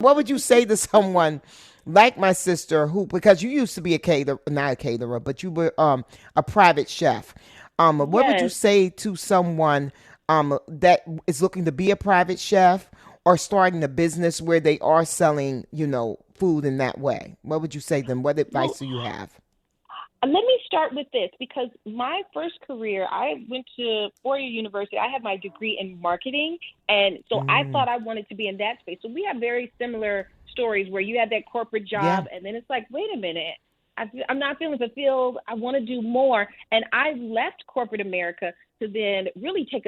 What would you say to someone like my sister who, because you used to be a caterer, not a caterer, but you were a private chef. What would you Yes. say to someone that is looking to be a private chef or starting a business where they are selling, food in that way? What would you say to them? What advice Well, do you have? let me start with this because my first career, I went to four-year university. I had my degree in marketing, and so I Mm, thought I wanted to be in that space. So we have very similar stories where you have that corporate yeah. job, and then it's like, wait a minute, I'm not feeling fulfilled. I want to do more, and I left corporate America to then really take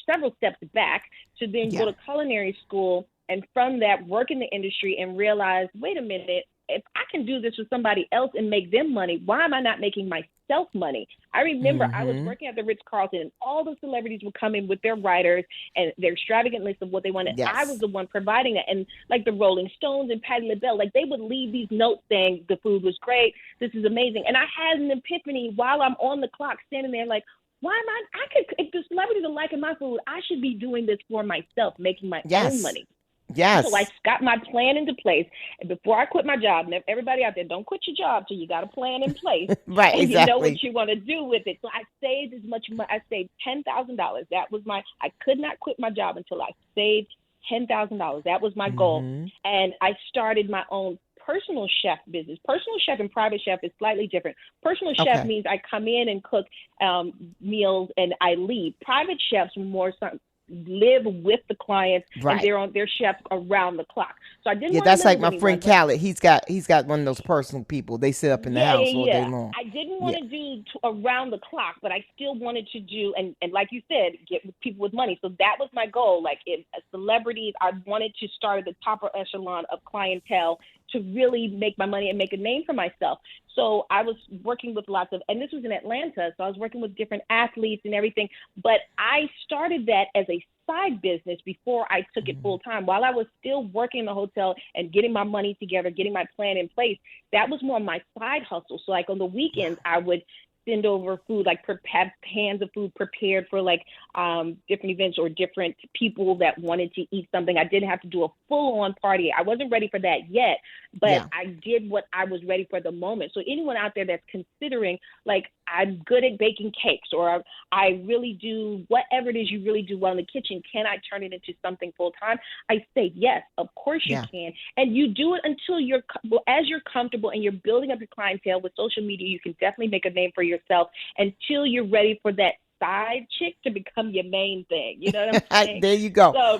several steps back to then go Yeah. to culinary school, and from that work in the industry and realize, wait a minute, if I can do this with somebody else and make them money, why am I not making myself money? I remember I was Mm-hmm. working at the Ritz Carlton and all the celebrities would come in with their writers and their extravagant list of what they wanted. I was Yes. the one providing that. And like the Rolling Stones and Patti LaBelle, like they would leave these notes saying the food was great, this is amazing. And I had an epiphany while I'm on the clock standing there like, why am I could, if the celebrities are liking my food, I should be doing this for myself, making my own Yes. money. So I Yes. got my plan into place. And before I quit my job, and everybody out there, don't quit your job till you got a plan in place Right. and you know what Exactly. you want to do with it. So I saved as much money. I saved $10,000. That was I could not quit my job until I saved $10,000. That was my goal. Mm-hmm. And I started my own personal chef business. Personal chef and private chef is slightly different. Personal chef Okay. means I come in and cook meals and I leave. Private chefs more live with the clients and Right. they're on their chefs around the clock. So I didn't Yeah, want to that's live like with my anyone, friend but Khaled. He's got one of those personal people. They sit up in the yeah, house all day yeah. long. I didn't want Yeah. to do around the clock, but I still wanted to do and like you said, get with people with money. So that was my goal. Like if celebrities, I wanted to start at the top echelon of clientele to really make my money and make a name for myself. So I was working with lots of, and this was in Atlanta, so I was working with different athletes and everything. But I started that as a side business before I took it Mhm. full time. While I was still working in the hotel and getting my money together, getting my plan in place, that was more my side hustle. So like on the weekends, I would send over food, like have pans of food prepared for like different events or different people that wanted to eat something. I didn't have to do a full on party. I wasn't ready for that yet, but Yeah. I did what I was ready for the moment. So anyone out there that's considering, like, I'm good at baking cakes or I really do whatever it is you really do well in the kitchen, can I turn it into something full time? I say yes, of course you Yeah. can. And you do it until well, as you're comfortable and you're building up your clientele with social media, you can definitely make a name for yourself until you're ready for that side chick to become your main thing. You know what I'm saying? There you go. So